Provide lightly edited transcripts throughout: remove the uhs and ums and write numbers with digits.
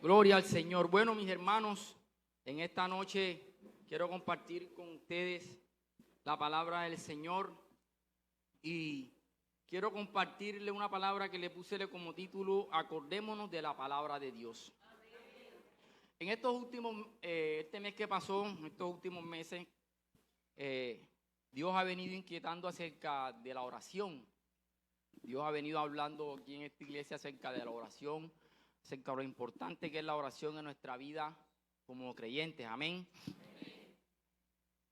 Gloria al Señor. Bueno, mis hermanos, en esta noche quiero compartir con ustedes la palabra del Señor y quiero compartirle una palabra que le puse como título: acordémonos de la palabra de Dios. En estos últimos, este mes que pasó, en estos últimos meses, Dios ha venido inquietando acerca de la oración. Dios ha venido hablando aquí en esta iglesia acerca de la oración, acerca de lo importante que es la oración en nuestra vida como creyentes. Amén.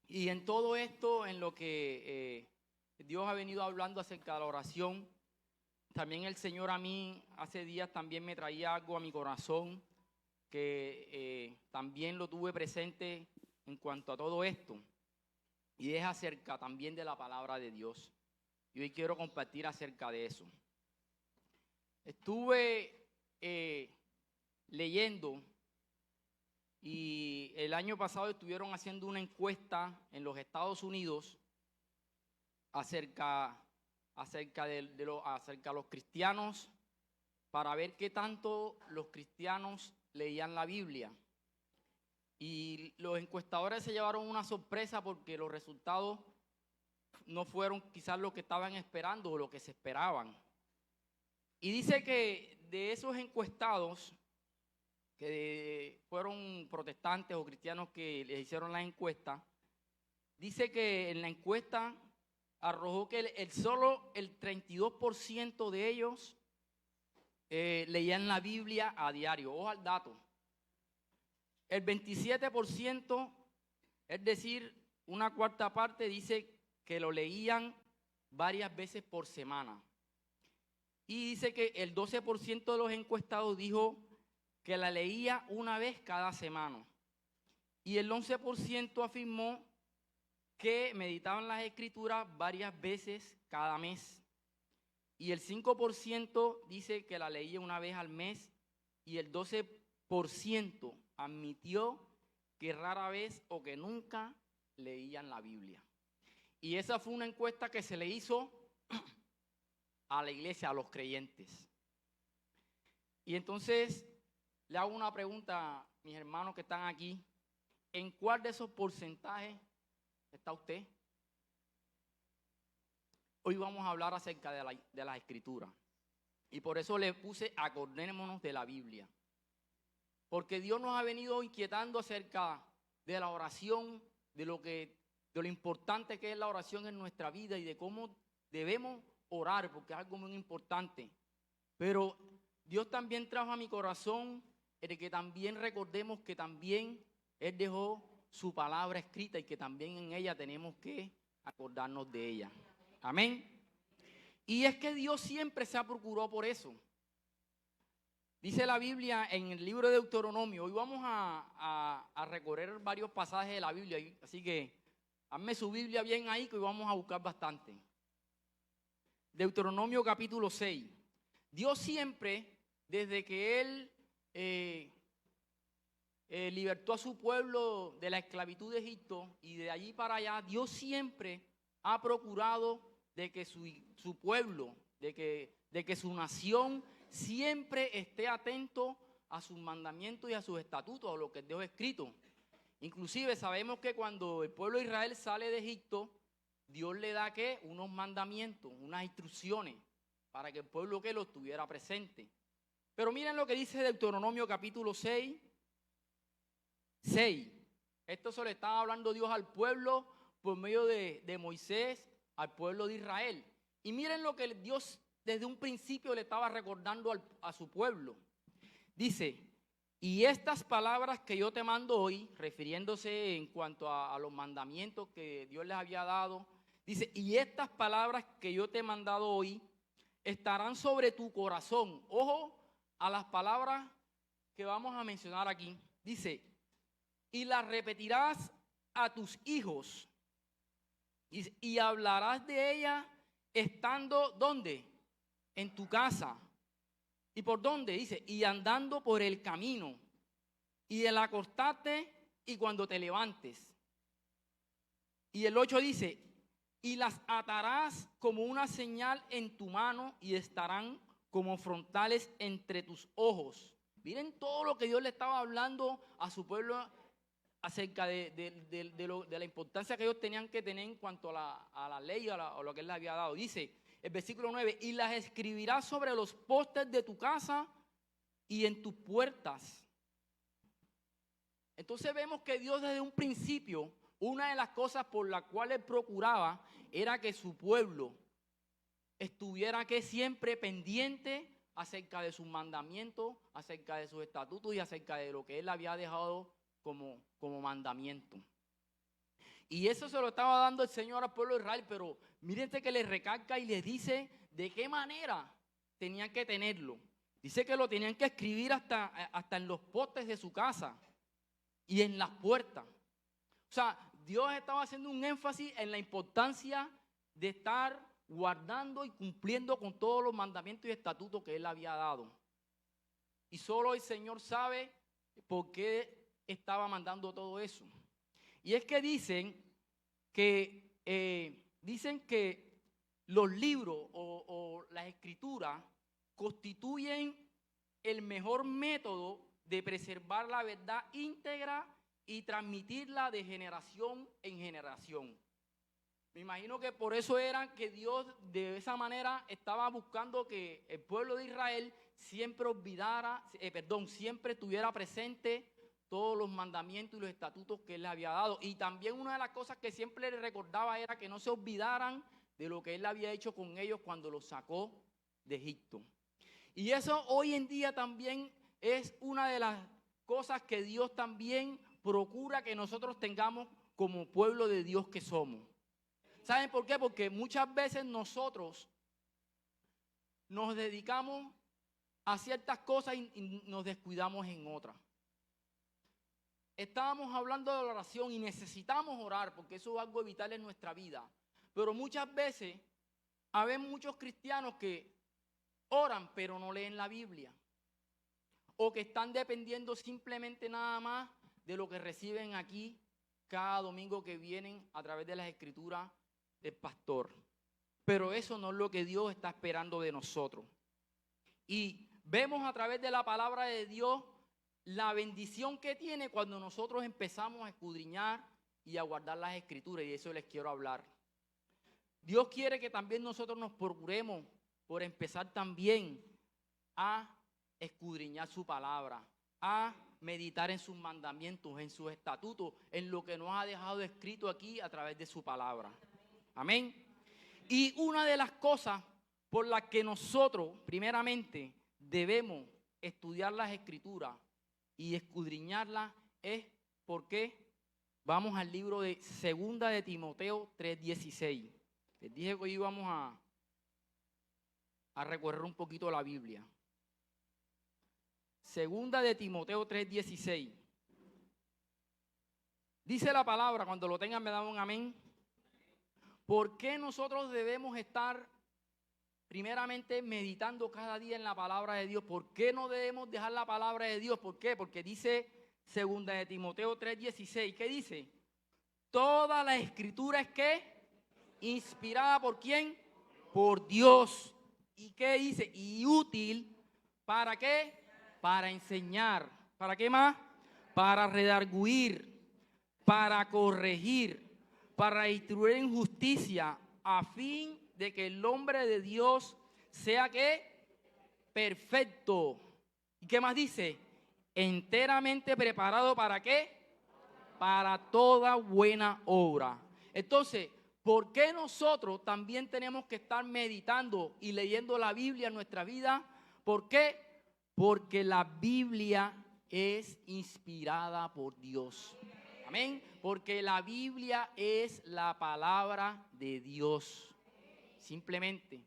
Y en todo esto, en lo que Dios ha venido hablando acerca de la oración, también el Señor a mí hace días también me traía algo a mi corazón que también lo tuve presente en cuanto a todo esto, y es acerca también de la palabra de Dios. Y hoy quiero compartir acerca de eso. Estuve leyendo, y el año pasado estuvieron haciendo una encuesta en los Estados Unidos acerca de los cristianos, para ver qué tanto los cristianos leían la Biblia. Y los encuestadores se llevaron una sorpresa porque los resultados no fueron quizás lo que estaban esperando o lo que se esperaban. Y dice que de esos encuestados, que fueron protestantes o cristianos que les hicieron la encuesta, dice que en la encuesta arrojó que solo el 32% de ellos leían la Biblia a diario. Ojo al dato. El 27%, es decir, una cuarta parte, dice que lo leían varias veces por semana. Y dice que el 12% de los encuestados dijo que la leía una vez cada semana. Y el 11% afirmó que meditaban las escrituras varias veces cada mes. Y el 5% dice que la leía una vez al mes. Y el 12% admitió que rara vez o que nunca leían la Biblia. Y esa fue una encuesta que se le hizo a la iglesia, a los creyentes. Y entonces le hago una pregunta, mis hermanos que están aquí: ¿en cuál de esos porcentajes está usted? Hoy vamos a hablar acerca de la escritura, y por eso le puse acordémonos de la Biblia, porque Dios nos ha venido inquietando acerca de la oración, de lo importante que es la oración en nuestra vida y de cómo debemos orar, porque es algo muy importante. Pero Dios también trajo a mi corazón el que también recordemos que también Él dejó su palabra escrita y que también en ella tenemos que acordarnos de ella. Amén. Y es que Dios siempre se ha procurado por eso. Dice la Biblia en el libro de Deuteronomio. Hoy vamos a recorrer varios pasajes de la Biblia, así que hazme su Biblia bien ahí, que hoy vamos a buscar bastante. Deuteronomio capítulo 6. Dios siempre, desde que Él libertó a su pueblo de la esclavitud de Egipto, y de allí para allá, Dios siempre ha procurado de que su pueblo, de que su nación siempre esté atento a sus mandamientos y a sus estatutos, a lo que Dios ha escrito. Inclusive sabemos que cuando el pueblo de Israel sale de Egipto, Dios le da ¿qué? Unos mandamientos, unas instrucciones, para que el pueblo que lo tuviera presente. Pero miren lo que dice Deuteronomio capítulo 6. Esto se le estaba hablando Dios al pueblo por medio de Moisés, al pueblo de Israel. Y miren lo que Dios desde un principio le estaba recordando a su pueblo. Dice: y estas palabras que yo te mando hoy, refiriéndose en cuanto a los mandamientos que Dios les había dado, dice: y estas palabras que yo te he mandado hoy estarán sobre tu corazón. Ojo a las palabras que vamos a mencionar aquí. Dice: y las repetirás a tus hijos y hablarás de ellas estando ¿dónde? En tu casa. ¿Y por dónde? Dice: y andando por el camino, y al acostarte y cuando te levantes. Y el 8 dice: y las atarás como una señal en tu mano y estarán como frontales entre tus ojos. Miren todo lo que Dios le estaba hablando a su pueblo acerca de la importancia que ellos tenían que tener en cuanto a la ley o lo que Él les había dado. Dice el versículo 9, y las escribirás sobre los postes de tu casa y en tus puertas. Entonces vemos que Dios desde un principio, una de las cosas por las cuales procuraba era que su pueblo estuviera que siempre pendiente acerca de sus mandamientos, acerca de sus estatutos y acerca de lo que Él había dejado como mandamiento. Y eso se lo estaba dando el Señor al pueblo de Israel, pero mírense que le recalca y les dice de qué manera tenían que tenerlo. Dice que lo tenían que escribir hasta en los postes de su casa y en las puertas. O sea, Dios estaba haciendo un énfasis en la importancia de estar guardando y cumpliendo con todos los mandamientos y estatutos que Él había dado. Y solo el Señor sabe por qué estaba mandando todo eso. Y es que dicen que los libros o las escrituras constituyen el mejor método de preservar la verdad íntegra y transmitirla de generación en generación. Me imagino que por eso era que Dios de esa manera estaba buscando que el pueblo de Israel siempre siempre estuviera presente todos los mandamientos y los estatutos que Él le había dado. Y también una de las cosas que siempre le recordaba era que no se olvidaran de lo que Él había hecho con ellos cuando los sacó de Egipto. Y eso hoy en día también es una de las cosas que Dios también procura que nosotros tengamos como pueblo de Dios que somos. ¿Saben por qué? Porque muchas veces nosotros nos dedicamos a ciertas cosas y nos descuidamos en otras. Estábamos hablando de la oración y necesitamos orar porque eso es algo vital en nuestra vida. Pero muchas veces hay muchos cristianos que oran pero no leen la Biblia. O que están dependiendo simplemente nada más de lo que reciben aquí cada domingo que vienen a través de las escrituras del pastor. Pero eso no es lo que Dios está esperando de nosotros. Y vemos a través de la palabra de Dios la bendición que tiene cuando nosotros empezamos a escudriñar y a guardar las escrituras, y de eso les quiero hablar. Dios quiere que también nosotros nos procuremos por empezar también a escudriñar su palabra, a meditar en sus mandamientos, en sus estatutos, en lo que nos ha dejado escrito aquí a través de su palabra. Amén. Y una de las cosas por las que nosotros primeramente debemos estudiar las escrituras y escudriñarlas es porque vamos al libro de Segunda de Timoteo 3:16. Les dije que hoy íbamos a recorrer un poquito la Biblia. Segunda de Timoteo 3:16. Dice la palabra, cuando lo tengan me dan un amén. ¿Por qué nosotros debemos estar primeramente meditando cada día en la palabra de Dios? ¿Por qué no debemos dejar la palabra de Dios? ¿Por qué? Porque dice Segunda de Timoteo 3:16. ¿Qué dice? Toda la escritura es ¿qué? Inspirada ¿por quién? Por Dios. ¿Y qué dice? Y útil ¿para qué? Para enseñar. ¿Para qué más? Para redarguir, para corregir, para instruir en justicia, a fin de que el hombre de Dios sea ¿qué? Perfecto. ¿Y qué más dice? Enteramente preparado ¿para qué? Para toda buena obra. Entonces, ¿por qué nosotros también tenemos que estar meditando y leyendo la Biblia en nuestra vida? ¿Por qué? Porque la Biblia es inspirada por Dios. Amén. Porque la Biblia es la palabra de Dios. Simplemente.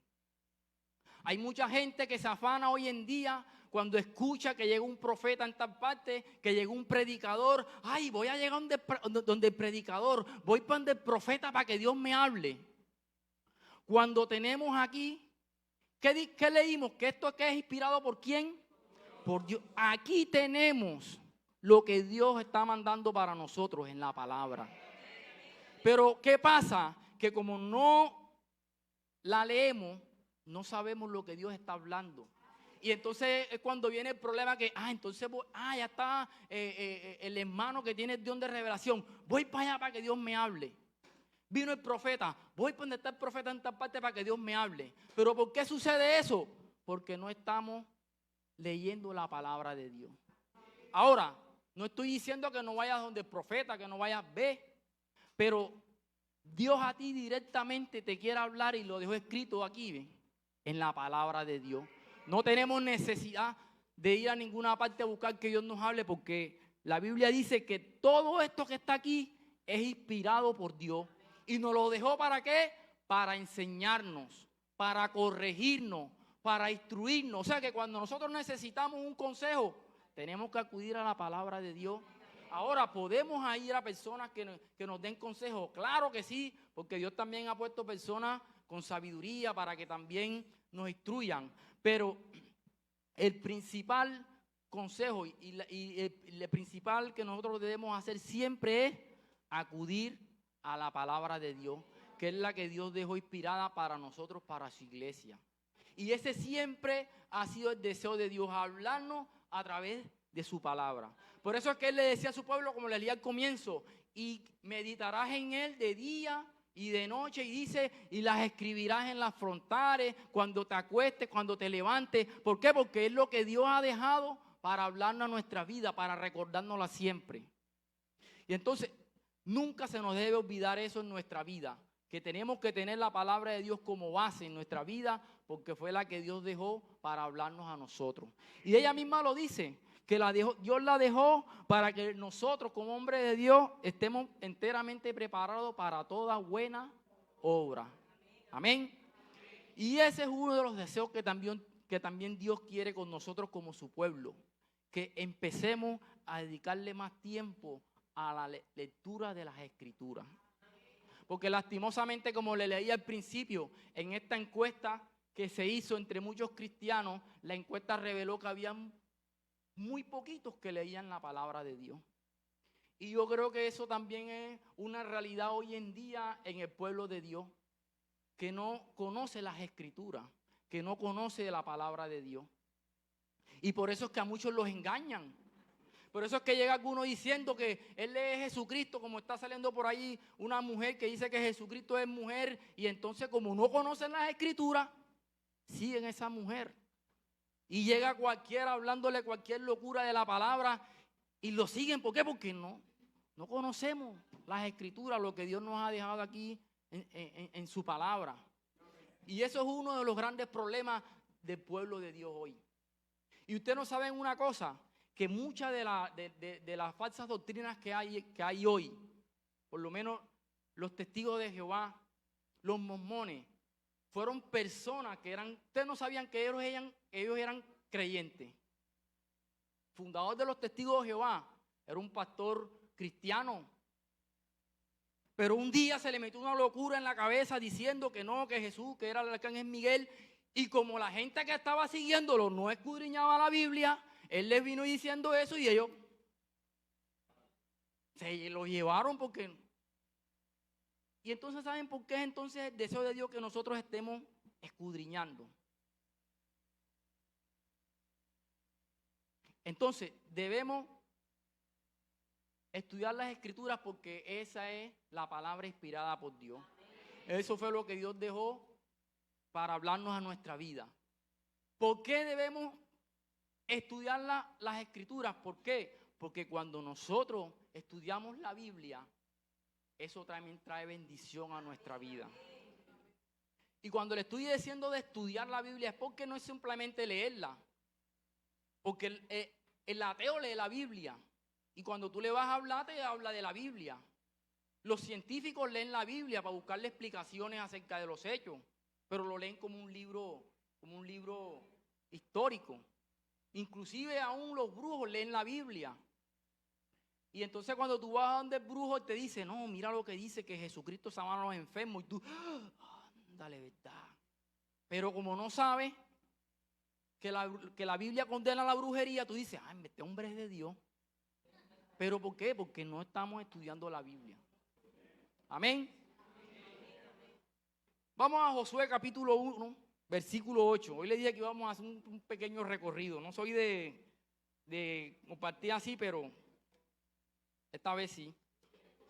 Hay mucha gente que se afana hoy en día cuando escucha que llega un profeta en tal parte, que llegó un predicador. Ay, voy a llegar donde el predicador, voy para donde el profeta para que Dios me hable. Cuando tenemos aquí, ¿qué leímos? ¿Que esto es inspirado por quién? Por Dios. Aquí tenemos lo que Dios está mandando para nosotros en la palabra. Pero ¿qué pasa? Que como no la leemos, no sabemos lo que Dios está hablando. Y entonces es cuando viene el problema que, entonces, ya está el hermano que tiene el don de revelación. Voy para allá para que Dios me hable. Vino el profeta, voy para donde está el profeta en tal parte para que Dios me hable. Pero ¿por qué sucede eso? Porque no estamos leyendo la palabra de Dios. Ahora, no estoy diciendo que no vayas donde el profeta, que no vayas, ve. Pero Dios a ti directamente te quiere hablar y lo dejó escrito aquí, ¿ve? En la palabra de Dios. No tenemos necesidad de ir a ninguna parte a buscar que Dios nos hable, porque la Biblia dice que todo esto que está aquí es inspirado por Dios. ¿Y nos lo dejó para qué? Para enseñarnos, para corregirnos, para instruirnos. O sea que cuando nosotros necesitamos un consejo, tenemos que acudir a la palabra de Dios. Ahora, ¿podemos ir a personas que nos den consejos? Claro que sí, porque Dios también ha puesto personas con sabiduría para que también nos instruyan. Pero el principal consejo y el principal que nosotros debemos hacer siempre es acudir a la palabra de Dios, que es la que Dios dejó inspirada para nosotros, para su iglesia. Y ese siempre ha sido el deseo de Dios, hablarnos a través de su palabra. Por eso es que Él le decía a su pueblo, como le leía al comienzo, y meditarás en Él de día y de noche, y dice, y las escribirás en las frontales, cuando te acuestes, cuando te levantes. ¿Por qué? Porque es lo que Dios ha dejado para hablarnos a nuestra vida, para recordárnosla siempre. Y entonces, nunca se nos debe olvidar eso en nuestra vida, que tenemos que tener la palabra de Dios como base en nuestra vida, porque fue la que Dios dejó para hablarnos a nosotros. Y ella misma lo dice, que Dios la dejó para que nosotros como hombres de Dios estemos enteramente preparados para toda buena obra. Amén. Y ese es uno de los deseos que también Dios quiere con nosotros como su pueblo, que empecemos a dedicarle más tiempo a la lectura de las Escrituras. Porque lastimosamente, como le leí al principio, en esta encuesta que se hizo entre muchos cristianos, la encuesta reveló que había muy poquitos que leían la palabra de Dios. Y yo creo que eso también es una realidad hoy en día en el pueblo de Dios, que no conoce las Escrituras, que no conoce la palabra de Dios. Y por eso es que a muchos los engañan. Por eso es que llega alguno diciendo que Él es Jesucristo, como está saliendo por ahí una mujer que dice que Jesucristo es mujer, y entonces como no conocen las Escrituras, siguen esa mujer. Y llega cualquiera hablándole cualquier locura de la palabra y lo siguen. ¿Por qué? Porque no conocemos las Escrituras, lo que Dios nos ha dejado aquí en su palabra. Y eso es uno de los grandes problemas del pueblo de Dios hoy. Y ustedes no saben una cosa, que muchas de las falsas doctrinas que hay hoy, por lo menos los testigos de Jehová, los mormones, fueron personas que ustedes no sabían que ellos eran creyentes. Fundador de los testigos de Jehová era un pastor cristiano. Pero un día se le metió una locura en la cabeza diciendo que no, que Jesús, que era el arcángel Miguel. Y como la gente que estaba siguiéndolo no escudriñaba la Biblia, él les vino diciendo eso y ellos se lo llevaron porque... Y entonces, ¿saben por qué es entonces el deseo de Dios que nosotros estemos escudriñando? Entonces, debemos estudiar las Escrituras porque esa es la palabra inspirada por Dios. Eso fue lo que Dios dejó para hablarnos a nuestra vida. ¿Por qué debemos estudiar las Escrituras? ¿Por qué? Porque cuando nosotros estudiamos la Biblia, eso también trae bendición a nuestra vida. Y cuando le estoy diciendo de estudiar la Biblia es porque no es simplemente leerla. Porque el ateo lee la Biblia. Y cuando tú le vas a hablar, te habla de la Biblia. Los científicos leen la Biblia para buscarle explicaciones acerca de los hechos. Pero lo leen como un libro histórico. Inclusive aún los brujos leen la Biblia. Y entonces cuando tú vas a donde el brujo te dice, no, mira lo que dice, que Jesucristo sana a los enfermos. Y tú, dale, verdad. Pero como no sabes que la Biblia condena la brujería, tú dices, este hombre es de Dios. ¿Pero por qué? Porque no estamos estudiando la Biblia. Amén. Vamos a Josué capítulo 1, versículo 8. Hoy le dije que íbamos a hacer un pequeño recorrido. No soy de compartir así, pero esta vez sí.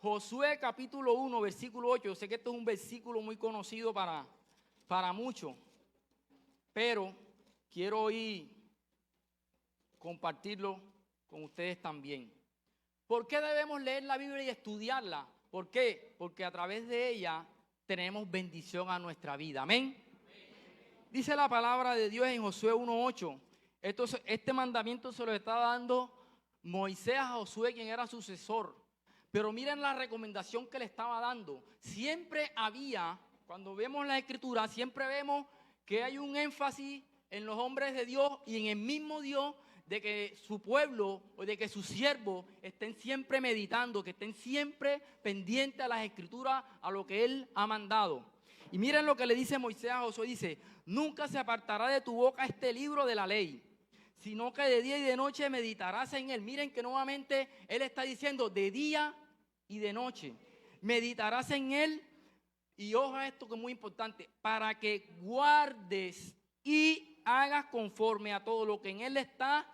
Josué capítulo 1, versículo 8. Yo sé que esto es un versículo muy conocido para muchos, pero quiero hoy compartirlo con ustedes también. ¿Por qué debemos leer la Biblia y estudiarla? ¿Por qué? Porque a través de ella tenemos bendición a nuestra vida. Amén. Dice la palabra de Dios en Josué 1:8. Este mandamiento se lo estaba dando Moisés a Josué, quien era sucesor. Pero miren la recomendación que le estaba dando. Siempre había, cuando vemos la Escritura, siempre vemos que hay un énfasis en los hombres de Dios y en el mismo Dios, de que su pueblo o de que sus siervos estén siempre meditando, que estén siempre pendientes a las Escrituras, a lo que Él ha mandado. Y miren lo que le dice Moisés a Josué, dice: nunca se apartará de tu boca este libro de la ley, sino que de día y de noche meditarás en él. Miren que nuevamente Él está diciendo de día y de noche. Meditarás en él, y ojo a esto que es muy importante, para que guardes y hagas conforme a todo lo que en él está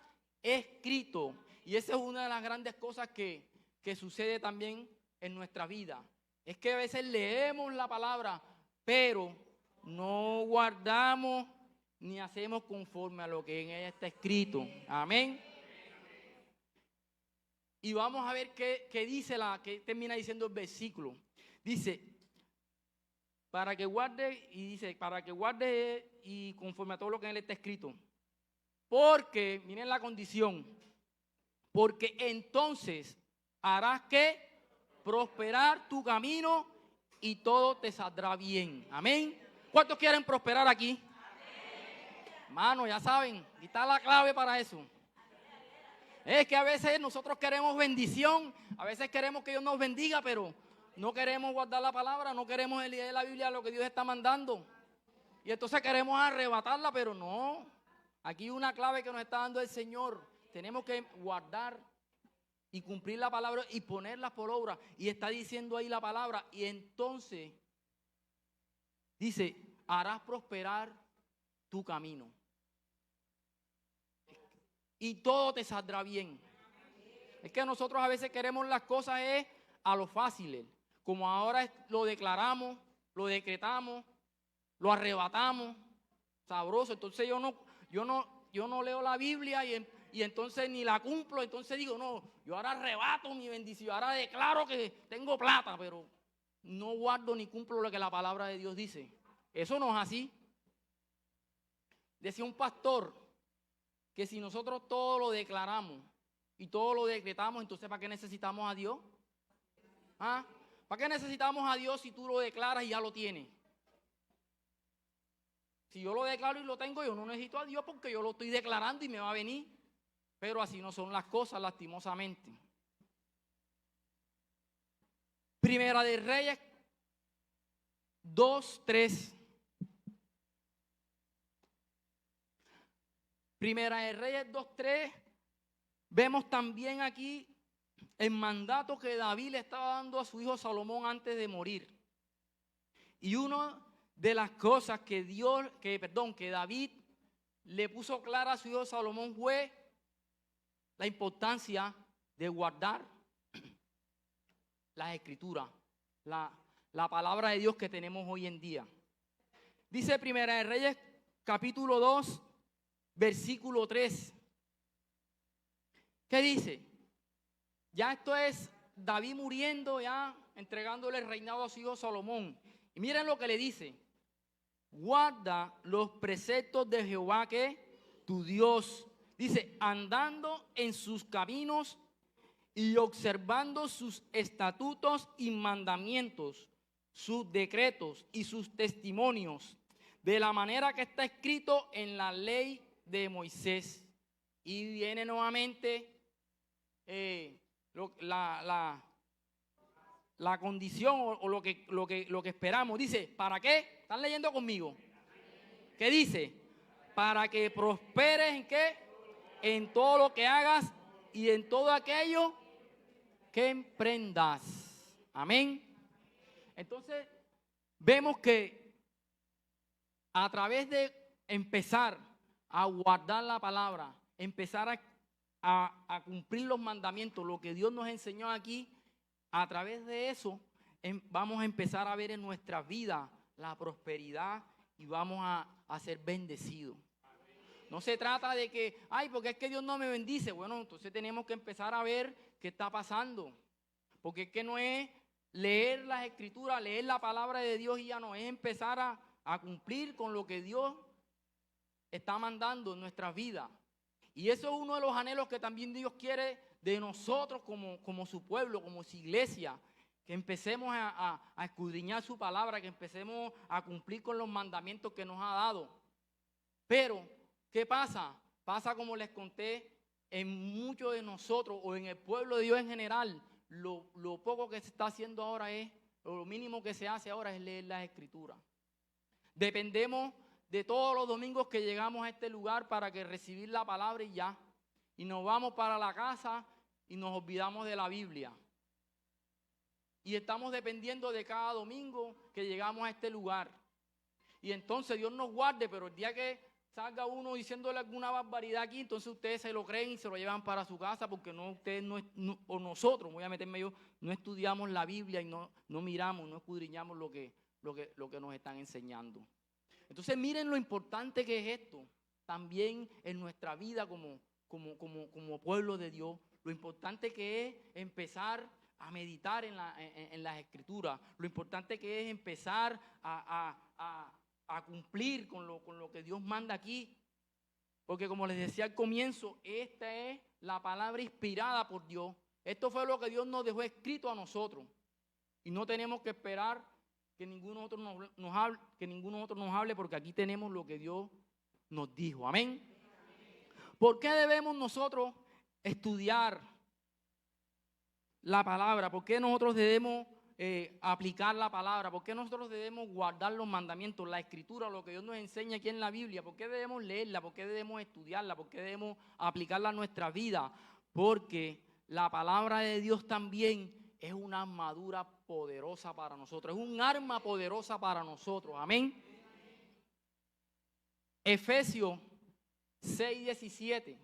escrito. Y esa es una de las grandes cosas que sucede también en nuestra vida. Es que a veces leemos la palabra, pero no guardamos ni hacemos conforme a lo que en ella está escrito. Amén. Y vamos a ver qué dice que termina diciendo el versículo. Dice, para que guarde, y dice, para que guarde y conforme a todo lo que en él está escrito. Porque, miren la condición, porque entonces harás que prosperar tu camino y todo te saldrá bien. Amén. ¿Cuántos quieren prosperar aquí? Hermano, ya saben, y está la clave para eso. Es que a veces nosotros queremos bendición, a veces queremos que Dios nos bendiga, pero no queremos guardar la palabra, no queremos leer la Biblia lo que Dios está mandando. Y entonces queremos arrebatarla, pero no. Aquí hay una clave que nos está dando el Señor. Tenemos que guardar y cumplir la palabra y ponerla por obra. Y está diciendo ahí la palabra. Y entonces dice, harás prosperar tu camino. Y todo te saldrá bien. Es que nosotros a veces queremos las cosas a lo fácil. Como ahora lo declaramos, lo decretamos, lo arrebatamos, sabroso. Entonces yo no leo la Biblia y entonces ni la cumplo. Entonces digo, no, yo ahora arrebato mi bendición, ahora declaro que tengo plata, pero no guardo ni cumplo lo que la palabra de Dios dice. Eso no es así. Decía un pastor que si nosotros todo lo declaramos y todo lo decretamos, entonces ¿para qué necesitamos a Dios? ¿Ah? ¿Para qué necesitamos a Dios si tú lo declaras y ya lo tienes? Si yo lo declaro y lo tengo, yo no necesito a Dios porque yo lo estoy declarando y me va a venir. Pero así no son las cosas, lastimosamente. Primera de Reyes 2:3. Primera de Reyes 2:3. Vemos también aquí el mandato que David le estaba dando a su hijo Salomón antes de morir. Y una de las cosas que David le puso clara a su hijo Salomón fue la importancia de guardar las escrituras, la palabra de Dios que tenemos hoy en día. Dice Primera de Reyes capítulo 2, versículo 3. ¿Qué dice? Ya esto es David muriendo, ya entregándole el reinado a su hijo Salomón. Y miren lo que le dice: guarda los preceptos de Jehová, que tu Dios. Dice, andando en sus caminos y observando sus estatutos y mandamientos, sus decretos y sus testimonios, de la manera que está escrito en la ley de Moisés. Y viene nuevamente la condición o lo que esperamos. Dice, ¿para qué? ¿Están leyendo conmigo? ¿Qué dice? Para que prosperes ¿en qué? En todo lo que hagas y en todo aquello que emprendas. Amén. Entonces, vemos que a través de empezar a guardar la palabra, empezar a cumplir los mandamientos, lo que Dios nos enseñó aquí, a través de eso vamos a empezar a ver en nuestra vida la prosperidad y vamos a ser bendecidos. No se trata de que, ay, porque es que Dios no me bendice. Bueno, entonces tenemos que empezar a ver qué está pasando. Porque es que no es leer las escrituras, leer la palabra de Dios y ya no, es empezar a cumplir con lo que Dios está mandando en nuestras vidas. Y eso es uno de los anhelos que también Dios quiere de nosotros como su pueblo, como su iglesia. Que empecemos a escudriñar su palabra, que empecemos a cumplir con los mandamientos que nos ha dado. Pero, ¿qué pasa? Pasa como les conté, en muchos de nosotros o en el pueblo de Dios en general, lo poco que se está haciendo ahora es, o lo mínimo que se hace ahora es leer las escrituras. Dependemos de todos los domingos que llegamos a este lugar para que recibir la palabra y ya. Y nos vamos para la casa y nos olvidamos de la Biblia. Y estamos dependiendo de cada domingo que llegamos a este lugar. Y entonces Dios nos guarde, pero el día que salga uno diciéndole alguna barbaridad aquí, entonces ustedes se lo creen y se lo llevan para su casa porque ustedes o nosotros, voy a meterme yo, no estudiamos la Biblia y no miramos, no escudriñamos lo que nos están enseñando. Entonces miren lo importante que es esto, también en nuestra vida como pueblo de Dios, lo importante que es empezar a meditar en las escrituras, lo importante que es empezar a cumplir con lo que Dios manda aquí, porque como les decía al comienzo, esta es la palabra inspirada por Dios. Esto fue lo que Dios nos dejó escrito a nosotros y no tenemos que esperar que ninguno otro nos hable, porque aquí tenemos lo que Dios nos dijo. Amén. ¿Por qué debemos nosotros estudiar la palabra? ¿Por qué nosotros debemos aplicar la palabra? ¿Por qué nosotros debemos guardar los mandamientos, la escritura, lo que Dios nos enseña aquí en la Biblia? ¿Por qué debemos leerla? ¿Por qué debemos estudiarla? ¿Por qué debemos aplicarla a nuestra vida? Porque la palabra de Dios también es una armadura poderosa para nosotros, es un arma poderosa para nosotros. Amén. Efesios 6:17.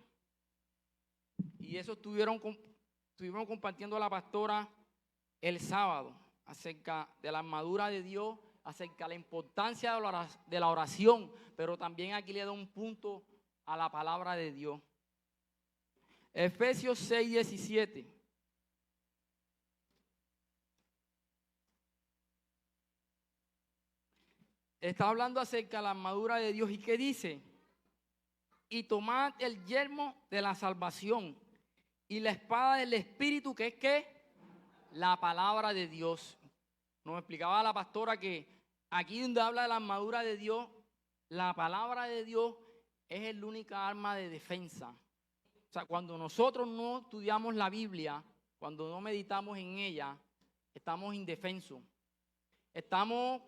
Y eso estuvimos compartiendo la pastora el sábado acerca de la armadura de Dios, acerca de la importancia de la oración, pero también aquí le da un punto a la palabra de Dios. Efesios 6:17. Está hablando acerca de la armadura de Dios. ¿Y qué dice? Y tomad el yelmo de la salvación y la espada del Espíritu, que es ¿qué? La palabra de Dios. Nos explicaba la pastora que aquí donde habla de la armadura de Dios, la palabra de Dios es el única arma de defensa. O sea, cuando nosotros no estudiamos la Biblia, cuando no meditamos en ella, estamos indefensos. Estamos,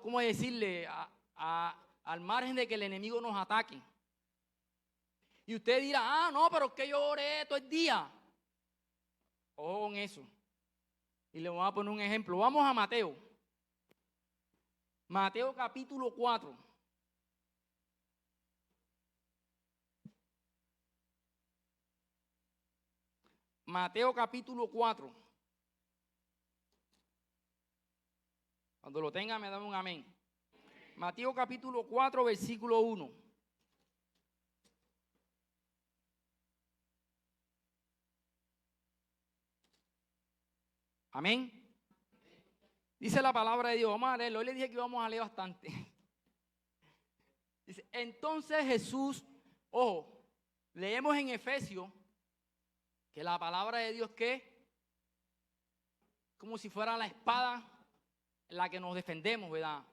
¿cómo decirle? Al margen de que el enemigo nos ataque. Y usted dirá, no, pero es que yo oré todo el día. Ojo con eso. Y le voy a poner un ejemplo. Vamos a Mateo. Mateo capítulo 4. Mateo capítulo 4. Cuando lo tenga me da un amén. Mateo capítulo 4, versículo 1. Amén. Dice la palabra de Dios. Vamos a leerlo. Hoy le dije que íbamos a leer bastante. Dice, entonces Jesús, ojo, leemos en Efesios que la palabra de Dios que como si fuera la espada en la que nos defendemos, ¿verdad?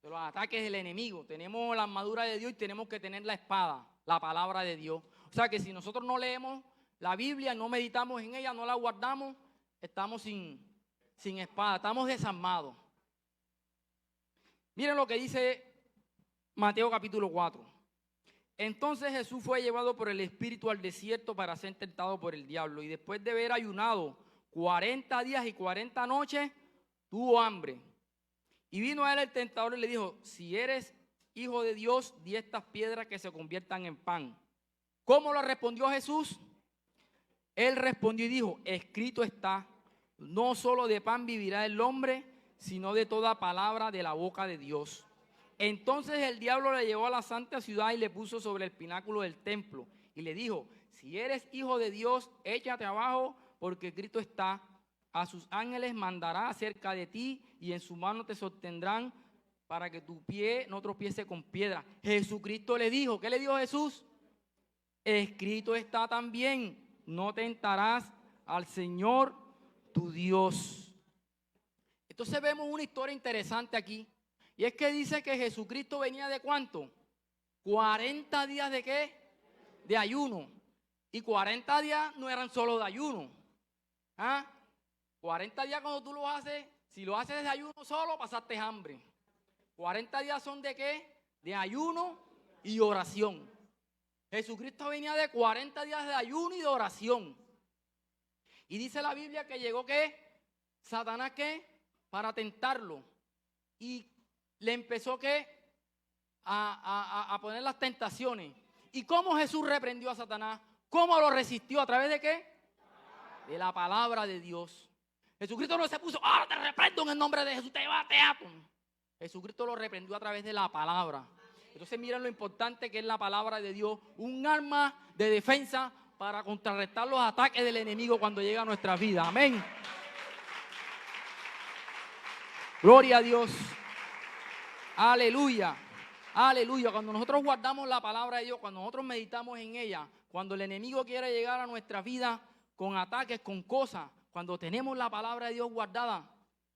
De los ataques del enemigo. Tenemos la armadura de Dios y tenemos que tener la espada, la palabra de Dios. O sea que si nosotros no leemos la Biblia, no meditamos en ella, no la guardamos, estamos sin espada, estamos desarmados. Miren lo que dice Mateo capítulo 4. Entonces Jesús fue llevado por el Espíritu al desierto para ser tentado por el diablo. Y después de haber ayunado 40 días y 40 noches, tuvo hambre. Y vino a él el tentador y le dijo, si eres hijo de Dios, di estas piedras que se conviertan en pan. ¿Cómo lo respondió Jesús? Él respondió y dijo, escrito está, no solo de pan vivirá el hombre, sino de toda palabra de la boca de Dios. Entonces el diablo le llevó a la santa ciudad y le puso sobre el pináculo del templo y le dijo, si eres hijo de Dios, échate abajo, porque escrito está, a sus ángeles mandará acerca de ti y en su mano te sostendrán para que tu pie no tropiece con piedra. Jesucristo le dijo, ¿qué le dijo Jesús? Escrito está también, no tentarás al Señor tu Dios. Entonces vemos una historia interesante aquí. Y es que dice que Jesucristo venía de ¿cuánto? 40 días de ¿qué? De ayuno. Y 40 días no eran solo de ayuno. 40 días cuando tú lo haces, si lo haces de ayuno solo, pasaste hambre. 40 días son de ¿qué? De ayuno y oración. Jesucristo venía de 40 días de ayuno y de oración. Y dice la Biblia que llegó ¿qué? Satanás ¿qué? Para tentarlo. Y le empezó ¿qué? A poner las tentaciones. ¿Y cómo Jesús reprendió a Satanás? ¿Cómo lo resistió? ¿A través de qué? De la palabra de Dios. Jesucristo no se puso, ahora te reprendo en el nombre de Jesús, te va a teatro. Jesucristo lo reprendió a través de la palabra. Entonces miren lo importante que es la palabra de Dios, un arma de defensa para contrarrestar los ataques del enemigo cuando llega a nuestras vidas. Amén. Gloria a Dios. Aleluya. Aleluya. Cuando nosotros guardamos la palabra de Dios, cuando nosotros meditamos en ella, cuando el enemigo quiere llegar a nuestra vida con ataques, con cosas, cuando tenemos la palabra de Dios guardada,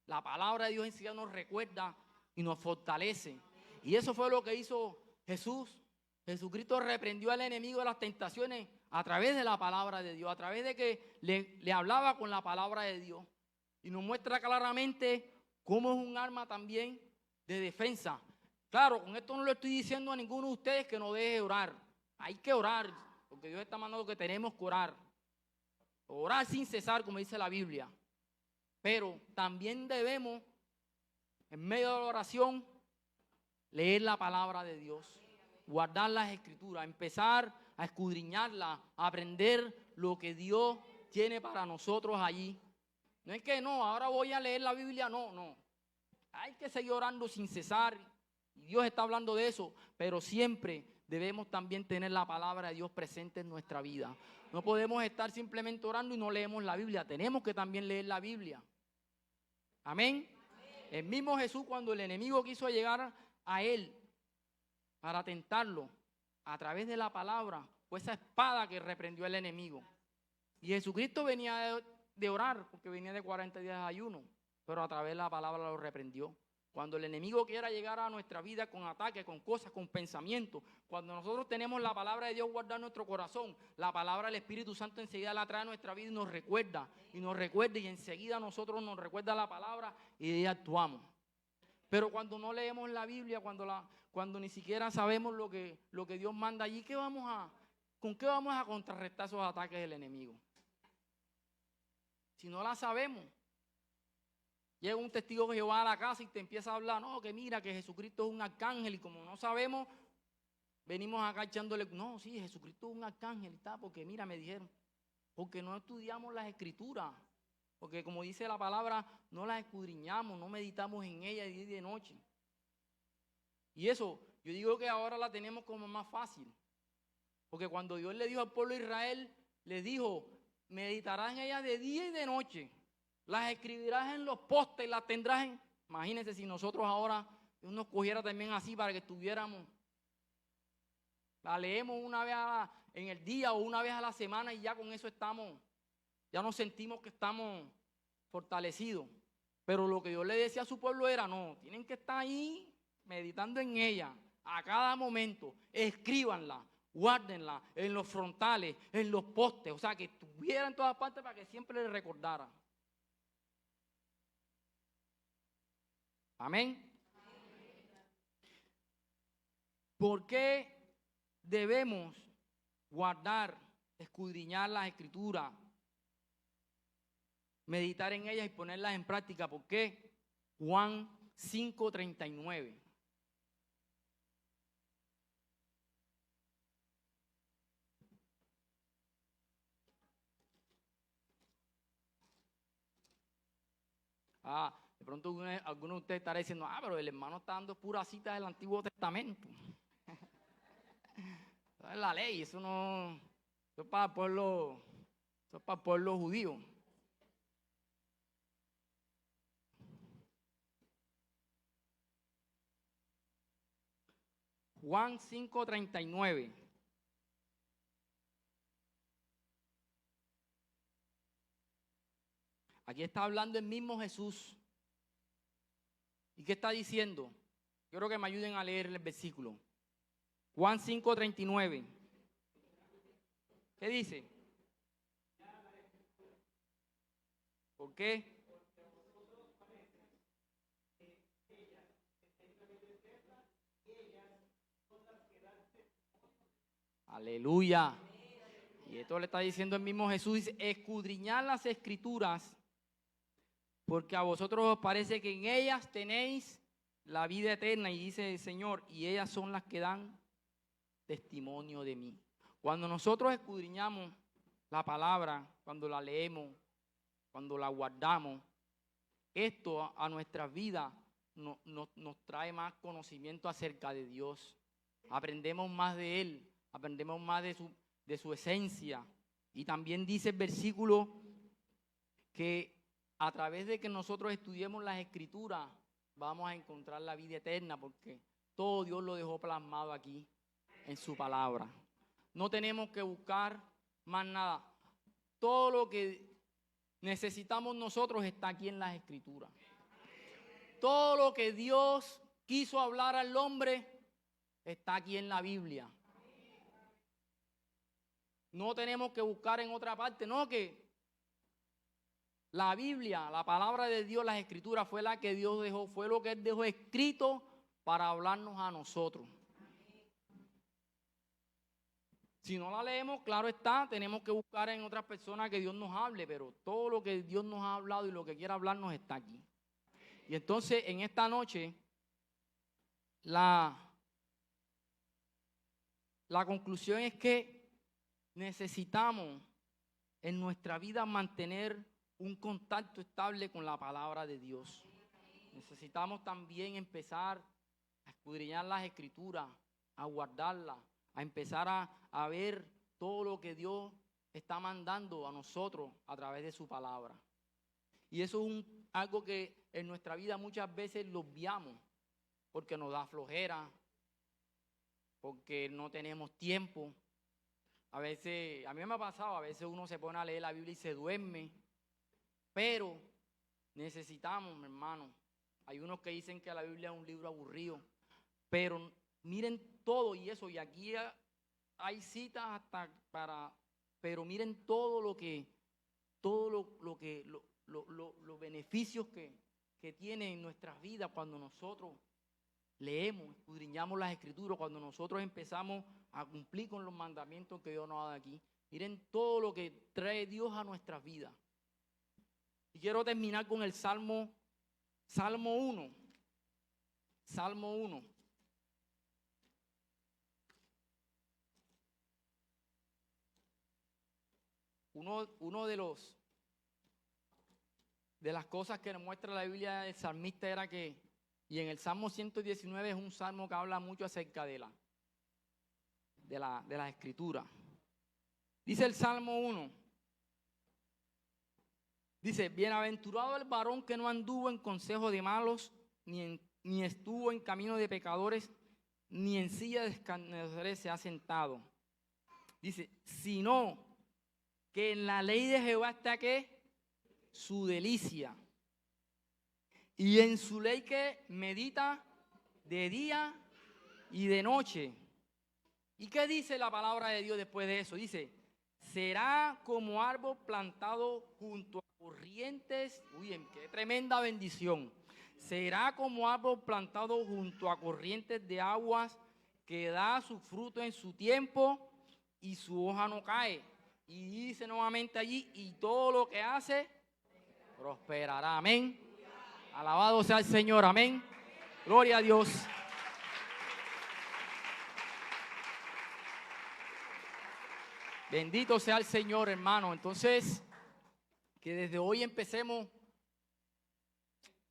la palabra de Dios en sí nos recuerda y nos fortalece. Y eso fue lo que hizo Jesús. Jesucristo reprendió al enemigo de las tentaciones a través de la palabra de Dios, a través de que le hablaba con la palabra de Dios. Y nos muestra claramente cómo es un arma también de defensa. Claro, con esto no le estoy diciendo a ninguno de ustedes que no deje de orar. Hay que orar, porque Dios está mandando que tenemos que orar. Orar sin cesar, como dice la Biblia. Pero también debemos, en medio de la oración, leer la palabra de Dios, guardar las escrituras, empezar a escudriñarlas, a aprender lo que Dios tiene para nosotros allí. No es que no, ahora voy a leer la Biblia, no. Hay que seguir orando sin cesar. Y Dios está hablando de eso, pero siempre debemos también tener la palabra de Dios presente en nuestra vida. No podemos estar simplemente orando y no leemos la Biblia. Tenemos que también leer la Biblia. Amén. El mismo Jesús, cuando el enemigo quiso llegar a él para tentarlo, a través de la palabra, fue esa espada que reprendió al enemigo. Y Jesucristo venía de orar, porque venía de 40 días de ayuno, pero a través de la palabra lo reprendió. Cuando el enemigo quiera llegar a nuestra vida con ataques, con cosas, con pensamientos, cuando nosotros tenemos la palabra de Dios guardada en nuestro corazón, la palabra del Espíritu Santo enseguida la trae a nuestra vida y nos recuerda, y enseguida nosotros nos recuerda la palabra y de ahí actuamos. Pero cuando no leemos la Biblia, cuando ni siquiera sabemos lo que Dios manda allí, ¿con qué vamos a contrarrestar esos ataques del enemigo? Si no la sabemos. Llega un testigo de Jehová a la casa y te empieza a hablar, no, que mira que Jesucristo es un arcángel y como no sabemos, venimos acá echándole, no, sí, Jesucristo es un arcángel, está, porque mira, me dijeron, porque no estudiamos las escrituras, porque como dice la palabra, no las escudriñamos, no meditamos en ellas de día y de noche. Y eso, yo digo que ahora la tenemos como más fácil, porque cuando Dios le dijo al pueblo de Israel, le dijo, meditarás en ellas de día y de noche. Las escribirás en los postes, las tendrás en... Imagínense si nosotros ahora Dios nos cogiera también así para que estuviéramos... La leemos una vez en el día o una vez a la semana y ya con eso estamos... Ya nos sentimos que estamos fortalecidos. Pero lo que Dios le decía a su pueblo era, no, tienen que estar ahí meditando en ella a cada momento. Escríbanla, guárdenla en los frontales, en los postes. O sea, que estuviera en todas partes para que siempre les recordara. Amén. ¿Por qué debemos guardar, escudriñar las escrituras, meditar en ellas y ponerlas en práctica? ¿Por qué? Juan 5:39. De pronto alguno de ustedes estará diciendo, pero el hermano está dando puras citas del Antiguo Testamento. Esa es la ley, eso es para el pueblo judío. Juan 5:39. Aquí está hablando el mismo Jesús. ¿Y qué está diciendo? Yo creo que me ayuden a leer el versículo. Juan 5:39. ¿Qué dice? ¿Por qué? Aleluya. Y esto le está diciendo el mismo Jesús. Dice, escudriñad las Escrituras, porque a vosotros os parece que en ellas tenéis la vida eterna. Y dice el Señor, y ellas son las que dan testimonio de mí. Cuando nosotros escudriñamos la palabra, cuando la leemos, cuando la guardamos, esto a nuestras vidas nos trae más conocimiento acerca de Dios. Aprendemos más de Él, aprendemos más de su esencia. Y también dice el versículo que a través de que nosotros estudiemos las Escrituras, vamos a encontrar la vida eterna, porque todo Dios lo dejó plasmado aquí en su palabra. No tenemos que buscar más nada. Todo lo que necesitamos nosotros está aquí en las Escrituras. Todo lo que Dios quiso hablar al hombre está aquí en la Biblia. No tenemos que buscar en otra parte, no, que la Biblia, la palabra de Dios, las Escrituras fue la que Dios dejó, fue lo que Él dejó escrito para hablarnos a nosotros. Si no la leemos, claro está, tenemos que buscar en otras personas que Dios nos hable, pero todo lo que Dios nos ha hablado y lo que quiera hablarnos está aquí. Y entonces, en esta noche, la conclusión es que necesitamos en nuestra vida mantener un contacto estable con la palabra de Dios. Necesitamos también empezar a escudriñar las Escrituras, a guardarlas, a empezar a ver todo lo que Dios está mandando a nosotros a través de su palabra. Y eso es algo que en nuestra vida muchas veces lo obviamos, porque nos da flojera, porque no tenemos tiempo. A veces, a mí me ha pasado, a veces uno se pone a leer la Biblia y se duerme, pero necesitamos, mi hermano. Hay unos que dicen que la Biblia es un libro aburrido, pero miren todo y eso, y aquí hay citas hasta pero miren todo lo que, los beneficios que tiene en nuestras vidas cuando nosotros leemos, escudriñamos las Escrituras, cuando nosotros empezamos a cumplir con los mandamientos que Dios nos ha dado aquí. Miren todo lo que trae Dios a nuestras vidas. Y quiero terminar con el Salmo 1. Salmo 1. Uno de las cosas que nos muestra la Biblia del salmista era que, y en el Salmo 119 es un salmo que habla mucho acerca de las Escrituras. Dice el Salmo 1, dice, bienaventurado el varón que no anduvo en consejo de malos, ni estuvo en camino de pecadores, ni en silla de escarnecedores se ha sentado. Dice, sino que en la ley de Jehová está ¿qué? Su delicia. Y en su ley que medita de día y de noche. ¿Y qué dice la palabra de Dios después de eso? Dice, será como árbol plantado junto a corrientes. Uy, qué tremenda bendición. Será como árbol plantado junto a corrientes de aguas que da su fruto en su tiempo y su hoja no cae. Y dice nuevamente allí, y todo lo que hace prosperará. Amén. Alabado sea el Señor. Amén. Gloria a Dios. Bendito sea el Señor, hermano. Entonces, que desde hoy empecemos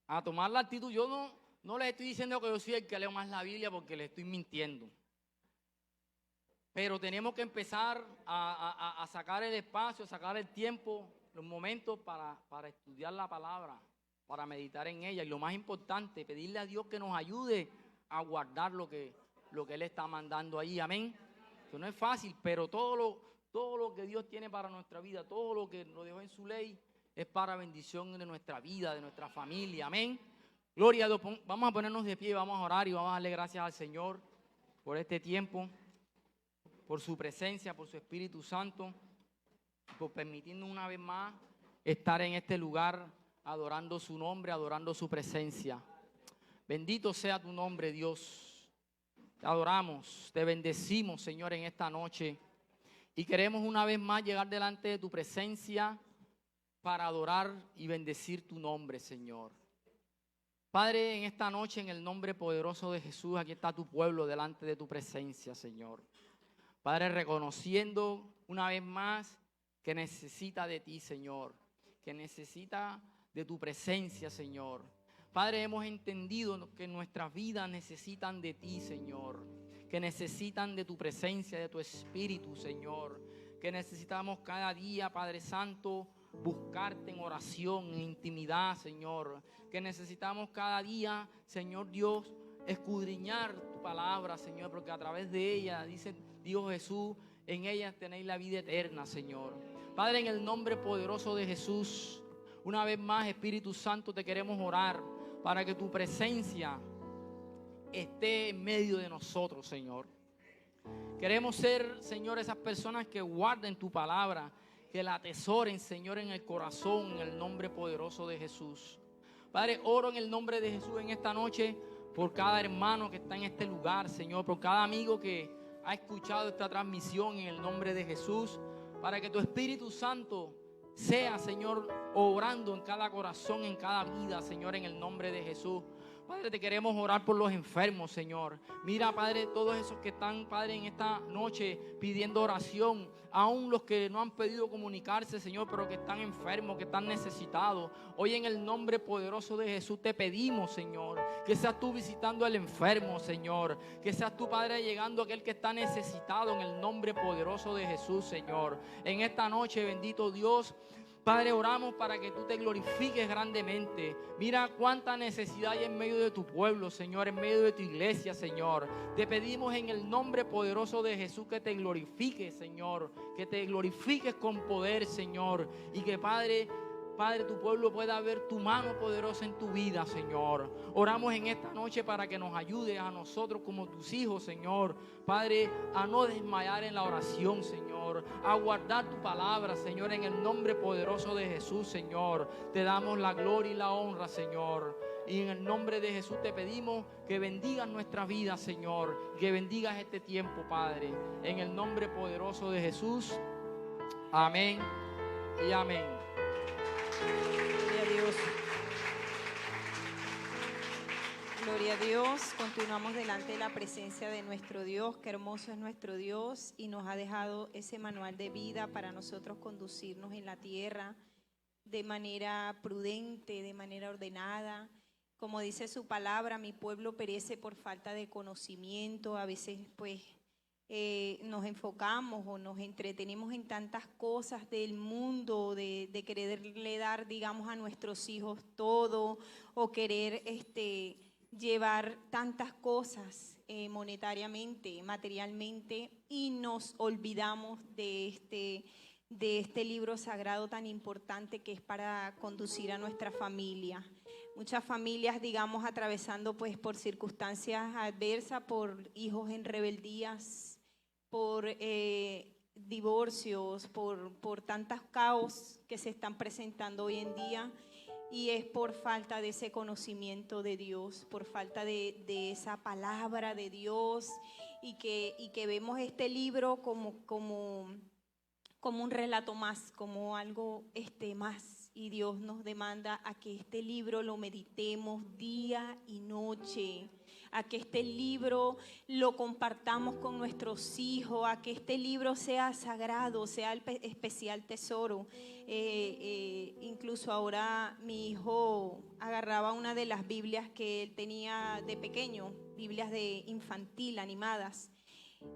a tomar la actitud. Yo no les estoy diciendo que yo soy el que leo más la Biblia porque les estoy mintiendo. Pero tenemos que empezar a sacar el espacio, sacar el tiempo, los momentos para estudiar la palabra, para meditar en ella. Y lo más importante, pedirle a Dios que nos ayude a guardar lo que Él está mandando ahí. Amén. Eso no es fácil, pero todo lo que Dios tiene para nuestra vida, todo lo que nos dejó en su ley, es para bendición de nuestra vida, de nuestra familia. Amén. Gloria a Dios. Vamos a ponernos de pie, vamos a orar y vamos a darle gracias al Señor por este tiempo, por su presencia, por su Espíritu Santo, por permitirnos una vez más estar en este lugar adorando su nombre, adorando su presencia. Bendito sea tu nombre, Dios. Te adoramos, te bendecimos, Señor, en esta noche. Y queremos una vez más llegar delante de tu presencia para adorar y bendecir tu nombre, Señor. Padre, en esta noche, en el nombre poderoso de Jesús, aquí está tu pueblo delante de tu presencia, Señor. Padre, reconociendo una vez más que necesita de ti, Señor, que necesita de tu presencia, Señor. Padre, hemos entendido que nuestras vidas necesitan de ti, Señor, que necesitan de tu presencia, de tu Espíritu, Señor, que necesitamos cada día, Padre Santo, buscarte en oración, en intimidad, Señor, que necesitamos cada día, Señor Dios, escudriñar tu palabra, Señor, porque a través de ella, dice Dios Jesús, en ella tenéis la vida eterna, Señor. Padre, en el nombre poderoso de Jesús, una vez más, Espíritu Santo, te queremos orar para que tu presencia esté en medio de nosotros, Señor. Queremos ser, Señor, esas personas que guarden tu palabra, que la atesoren, Señor, en el corazón, en el nombre poderoso de Jesús. Padre, oro en el nombre de Jesús en esta noche por cada hermano que está en este lugar, Señor, por cada amigo que ha escuchado esta transmisión en el nombre de Jesús, para que tu Espíritu Santo sea, Señor, obrando en cada corazón, en cada vida, Señor, en el nombre de Jesús. Padre, te queremos orar por los enfermos, Señor. Mira, Padre, todos esos que están, Padre, en esta noche pidiendo oración, aún los que no han podido comunicarse, Señor, pero que están enfermos, que están necesitados. Hoy en el nombre poderoso de Jesús te pedimos, Señor, que seas tú visitando al enfermo, Señor. Que seas tú, Padre, llegando a aquel que está necesitado en el nombre poderoso de Jesús, Señor. En esta noche, bendito Dios, Padre, oramos para que tú te glorifiques grandemente. Mira cuánta necesidad hay en medio de tu pueblo, Señor, en medio de tu iglesia, Señor. Te pedimos en el nombre poderoso de Jesús que te glorifiques, Señor. Que te glorifiques con poder, Señor. Y que, Padre, tu pueblo pueda ver tu mano poderosa en tu vida, Señor. Oramos en esta noche para que nos ayudes a nosotros como tus hijos, Señor. Padre, a no desmayar en la oración, Señor. A guardar tu palabra, Señor, en el nombre poderoso de Jesús, Señor. Te damos la gloria y la honra, Señor. Y en el nombre de Jesús te pedimos que bendigas nuestra vida, Señor. Que bendigas este tiempo, Padre. En el nombre poderoso de Jesús. Amén y amén. Gloria a Dios. Gloria a Dios. Continuamos delante de la presencia de nuestro Dios. Qué hermoso es nuestro Dios y nos ha dejado ese manual de vida para nosotros conducirnos en la tierra de manera prudente, de manera ordenada. Como dice su palabra, mi pueblo perece por falta de conocimiento. A veces pues nos enfocamos o nos entretenemos en tantas cosas del mundo, de quererle dar, digamos, a nuestros hijos todo, o querer llevar tantas cosas monetariamente, materialmente, y nos olvidamos de este libro sagrado tan importante que es para conducir a nuestra familia. Muchas familias, digamos, atravesando pues por circunstancias adversas, por hijos en rebeldías, por divorcios, por tantos caos que se están presentando hoy en día, y es por falta de ese conocimiento de Dios, por falta de esa palabra de Dios, y que vemos este libro como un relato más, como algo más. y Dios nos demanda a que este libro lo meditemos día y noche, a que este libro lo compartamos con nuestros hijos, a que este libro sea sagrado, sea el especial tesoro. Incluso ahora mi hijo agarraba una de las Biblias que él tenía de pequeño, Biblias de infantil, animadas,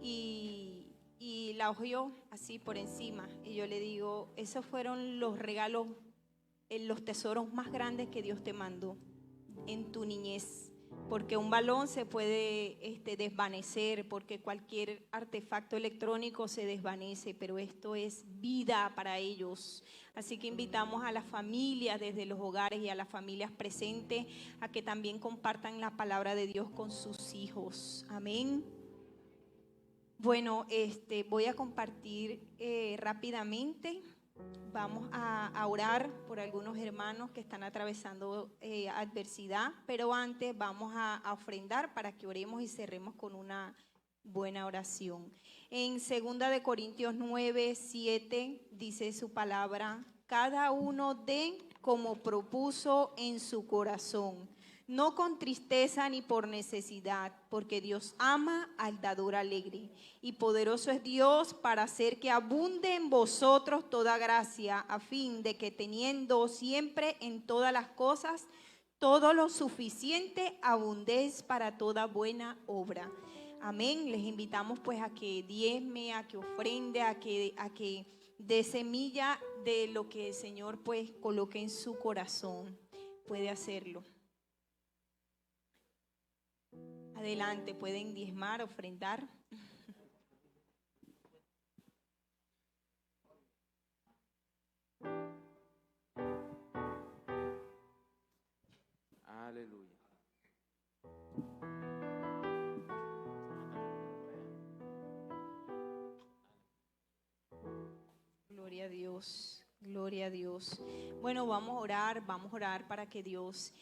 y la hojeó así por encima. Y yo le digo, esos fueron los regalos, los tesoros más grandes que Dios te mandó en tu niñez. Porque un balón se puede desvanecer, porque cualquier artefacto electrónico se desvanece, pero esto es vida para ellos. Así que invitamos a las familias desde los hogares y a las familias presentes a que también compartan la palabra de Dios con sus hijos. Amén. Bueno, voy a compartir rápidamente. Vamos a orar por algunos hermanos que están atravesando adversidad, pero antes vamos a ofrendar para que oremos y cerremos con una buena oración. En 2 de Corintios 9, 7 dice su palabra: cada uno dé como propuso en su corazón, no con tristeza ni por necesidad, porque Dios ama al dador alegre. Y poderoso es Dios para hacer que abunde en vosotros toda gracia, a fin de que teniendo siempre en todas las cosas todo lo suficiente, abundéis para toda buena obra. Amén. Les invitamos pues a que diezme, a que ofrende, a que dé semilla de lo que el Señor pues coloque en su corazón. Puede hacerlo. Adelante, pueden diezmar, ofrendar. Aleluya. Gloria a Dios, gloria a Dios. Bueno, vamos a orar para que Dios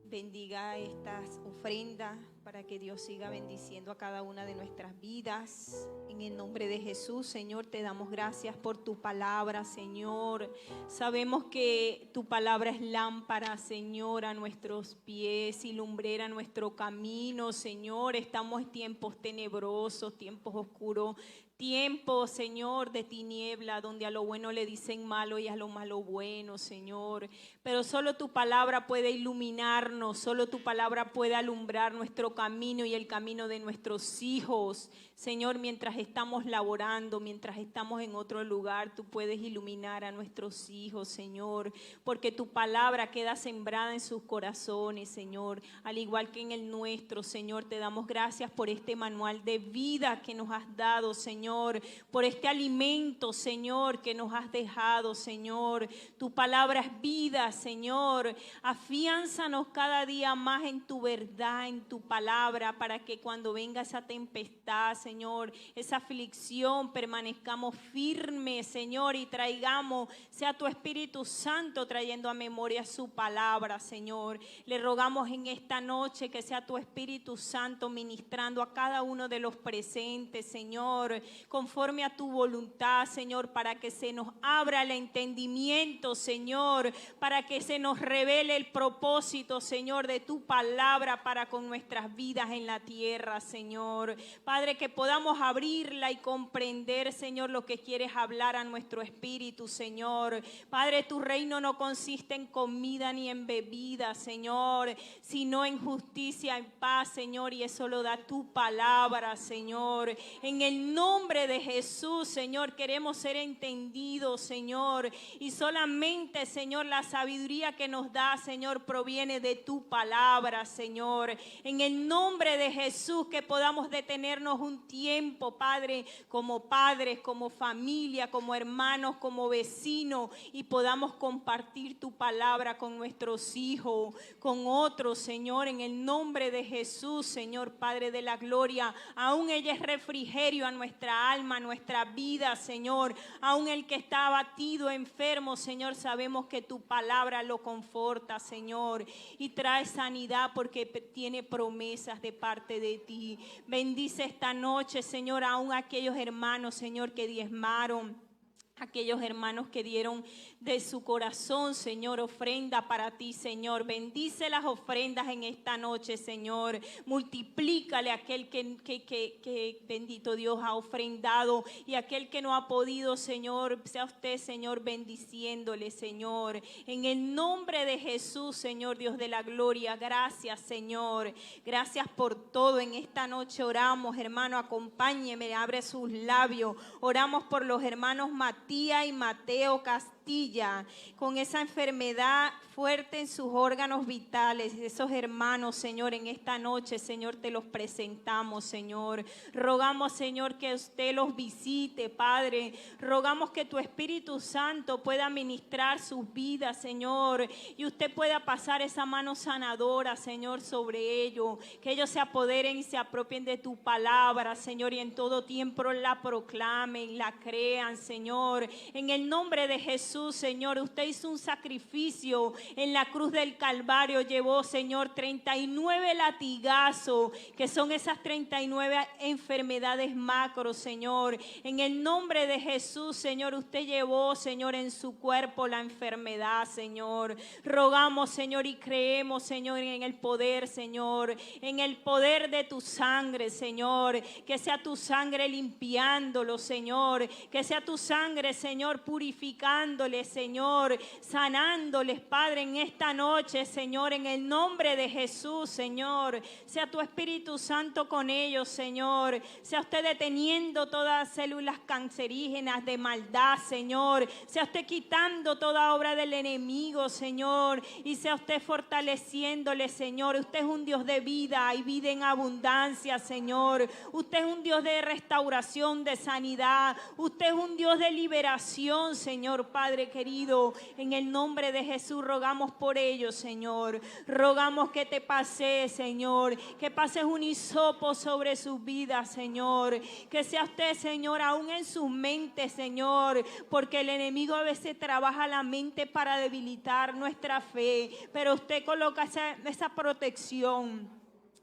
bendiga estas ofrendas, para que Dios siga bendiciendo a cada una de nuestras vidas. En el nombre de Jesús, Señor, te damos gracias por tu palabra, Señor. Sabemos que tu palabra es lámpara, Señor, a nuestros pies y lumbrera a nuestro camino, Señor. Estamos en tiempos tenebrosos, tiempos oscuros, tiempo, Señor, de tiniebla, donde a lo bueno le dicen malo y a lo malo bueno, Señor. Pero solo tu palabra puede iluminarnos, solo tu palabra puede alumbrar nuestro camino y el camino de nuestros hijos. Señor, mientras estamos laborando, mientras estamos en otro lugar, tú puedes iluminar a nuestros hijos, Señor, porque tu palabra queda sembrada en sus corazones, Señor, al igual que en el nuestro, Señor. Te damos gracias por este manual de vida que nos has dado, Señor, por este alimento, Señor, que nos has dejado, Señor. Tu palabra es vida, Señor. Afiánzanos cada día más en tu verdad, en tu palabra, para que cuando venga esa tempestad, Señor, esa aflicción, permanezcamos firmes, Señor, y traigamos, sea tu Espíritu Santo trayendo a memoria su palabra, Señor. Le rogamos en esta noche que sea tu Espíritu Santo ministrando a cada uno de los presentes, Señor, conforme a tu voluntad, Señor, para que se nos abra el entendimiento, Señor, para que se nos revele el propósito, Señor, de tu palabra para con nuestras vidas en la tierra, Señor. Padre, que podamos abrirla y comprender, Señor, lo que quieres hablar a nuestro espíritu, Señor. Padre, tu reino no consiste en comida ni en bebida, Señor, sino en justicia, en paz, Señor, y eso lo da tu palabra, Señor. En el nombre de Jesús, Señor, queremos ser entendidos, Señor, y solamente, Señor, la sabiduría que nos da, Señor, proviene de tu palabra, Señor. En el nombre de Jesús, que podamos detenernos un tiempo, Padre, como padres, como familia, como hermanos, como vecinos, y podamos compartir tu palabra con nuestros hijos, con otros, Señor, en el nombre de Jesús, Señor, Padre de la gloria. Aún ella es refrigerio a nuestra alma, a nuestra vida, Señor. Aún el que está abatido, enfermo, Señor, sabemos que tu palabra lo conforta, Señor, y trae sanidad porque tiene promesas de parte de ti. Bendice esta noche, Señor, aún aquellos hermanos, Señor, que diezmaron aquellos hermanos que dieron de su corazón, Señor, ofrenda para ti, Señor. Bendice las ofrendas en esta noche, Señor. Multiplícale a aquel que, bendito Dios, ha ofrendado, y aquel que no ha podido, Señor, sea usted, Señor, bendiciéndole, Señor. En el nombre de Jesús, Señor, Dios de la gloria, gracias, Señor. Gracias por todo. En esta noche oramos, hermano, acompáñeme, abre sus labios. Oramos por los hermanos Matías y Mateo Castilla, con esa enfermedad fuerte en sus órganos vitales. Esos hermanos, Señor, en esta noche, Señor, te los presentamos, Señor. Rogamos, Señor, que usted los visite, Padre. Rogamos que tu Espíritu Santo pueda ministrar sus vidas, Señor, y usted pueda pasar esa mano sanadora, Señor, sobre ellos. Que ellos se apoderen y se apropien de tu palabra, Señor, y en todo tiempo la proclamen, la crean, Señor. En el nombre de Jesús, Señor, usted hizo un sacrificio en la cruz del Calvario, llevó, Señor, 39 latigazos, que son esas 39 enfermedades macro, Señor. En el nombre de Jesús, Señor, usted llevó, Señor, en su cuerpo la enfermedad, Señor. Rogamos, Señor, y creemos, Señor, en el poder, Señor, en el poder de tu sangre, Señor. Que sea tu sangre limpiándolo, Señor. Que sea tu sangre, Señor, purificándole, Señor, sanándoles, Padre, en esta noche, Señor, en el nombre de Jesús, Señor. Sea tu Espíritu Santo con ellos, Señor. Sea usted deteniendo todas las células cancerígenas de maldad, Señor. Sea usted quitando toda obra del enemigo, Señor. Y sea usted fortaleciéndole, Señor. Usted es un Dios de vida y vida en abundancia, Señor. Usted es un Dios de restauración, de sanidad. Usted es un Dios de liberación, Señor, Padre querido. En el nombre de Jesús rogamos por ellos, Señor. Rogamos que te pases, Señor. Que pases un hisopo sobre sus vidas, Señor. Que sea usted, Señor, aún en sus mentes, Señor. Porque el enemigo a veces trabaja la mente para debilitar nuestra fe. Pero usted coloca esa protección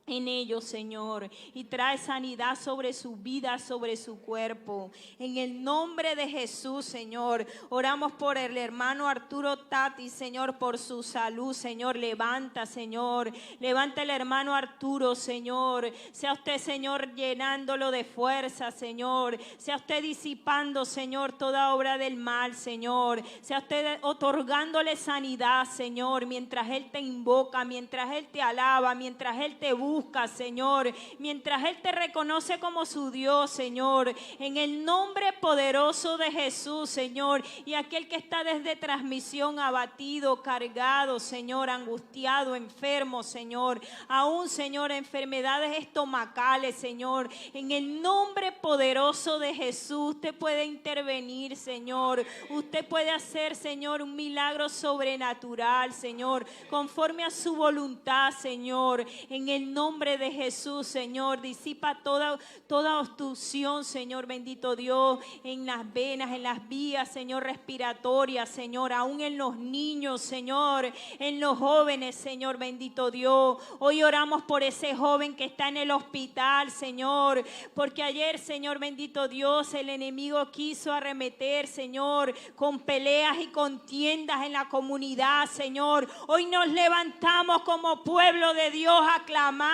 en ellos, Señor, y trae sanidad sobre su vida, sobre su cuerpo. En el nombre de Jesús, Señor, oramos por el hermano Arturo Tati, Señor, por su salud, Señor. Levanta, Señor, levanta el hermano Arturo, Señor. Sea usted, Señor, llenándolo de fuerza, Señor. Sea usted disipando, Señor, toda obra del mal, Señor. Sea usted otorgándole sanidad, Señor, mientras Él te invoca, mientras Él te alaba, mientras Él te busca, Señor, mientras Él te reconoce como su Dios, Señor, en el nombre poderoso de Jesús, Señor. Y aquel que está desde transmisión abatido, cargado, Señor, angustiado, enfermo, Señor, aún, Señor, enfermedades estomacales, Señor, en el nombre poderoso de Jesús, usted puede intervenir, Señor. Usted puede hacer, Señor, un milagro sobrenatural, Señor, conforme a su voluntad, Señor, en el nombre de Jesús, Señor. Disipa toda obstrucción, Señor, bendito Dios, en las venas, en las vías, Señor, respiratorias, Señor, aún en los niños, Señor, en los jóvenes, Señor, bendito Dios. Hoy oramos por ese joven que está en el hospital, Señor, porque ayer, Señor, bendito Dios, el enemigo quiso arremeter, Señor, con peleas y contiendas en la comunidad, Señor. Hoy nos levantamos como pueblo de Dios a clamar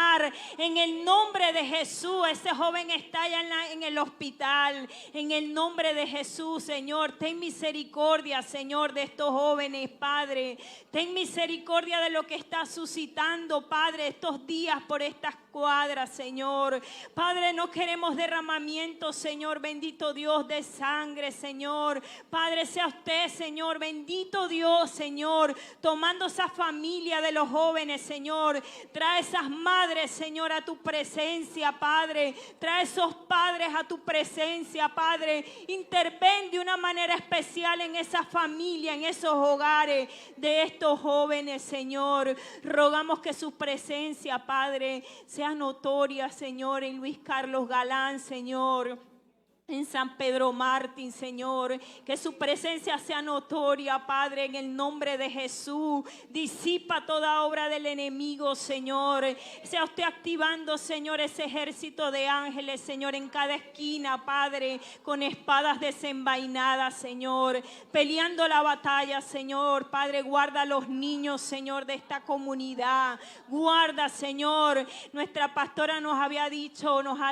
en el nombre de Jesús. Ese joven está allá en el hospital. En el nombre de Jesús, Señor, ten misericordia, Señor, de estos jóvenes, Padre. Ten misericordia de lo que está suscitando, Padre, estos días por estas cuadras, Señor. Padre, no queremos derramamiento, Señor, bendito Dios, de sangre, Señor. Padre, sea usted, Señor, bendito Dios, Señor, tomando esa familia de los jóvenes, Señor. Trae esas madres, Señor, a tu presencia, Padre. Trae esos padres a tu presencia, Padre. Interven de una manera especial en esa familia, en esos hogares de estos jóvenes, Señor. Rogamos que su presencia, Padre, sea notoria, Señor, en Luis Carlos Galán, Señor. en San Pedro Mártir, Señor, que su presencia sea notoria, Padre, en el nombre de Jesús. Disipa toda obra del enemigo, Señor. Sea usted activando, Señor, ese ejército de ángeles, Señor, en cada esquina, Padre, con espadas desenvainadas, Señor, peleando la batalla, Señor. Padre, guarda a los niños, Señor, de esta comunidad. Guarda, Señor. Nuestra pastora nos ha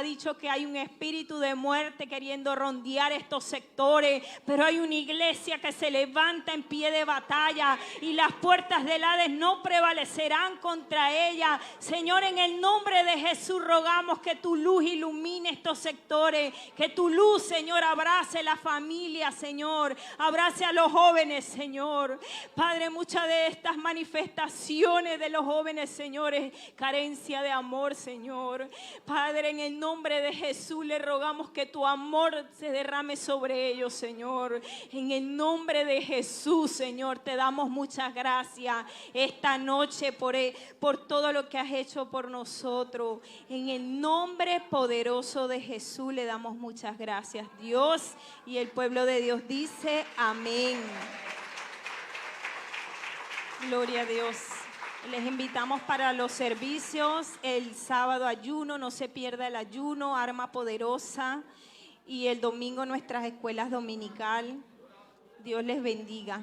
dicho que hay un espíritu de muerte queriendo rondear estos sectores, pero hay una iglesia que se levanta en pie de batalla y las puertas del Hades no prevalecerán contra ella. Señor, en el nombre de Jesús rogamos que tu luz ilumine estos sectores, que tu luz, Señor, abrace la familia, Señor, abrace a los jóvenes, Señor. Padre, muchas de estas manifestaciones de los jóvenes, Señor, es carencia de amor, Señor. Padre, en el nombre de Jesús le rogamos que tu amor se derrame sobre ellos, Señor. En el nombre de Jesús, Señor, te damos muchas gracias esta noche por todo lo que has hecho por nosotros. En el nombre poderoso de Jesús le damos muchas gracias, Dios. Y el pueblo de Dios dice amén. Gloria a Dios. Les invitamos para los servicios. El sábado ayuno, no se pierda el ayuno, arma poderosa. Y el domingo nuestras escuelas dominical. Dios les bendiga.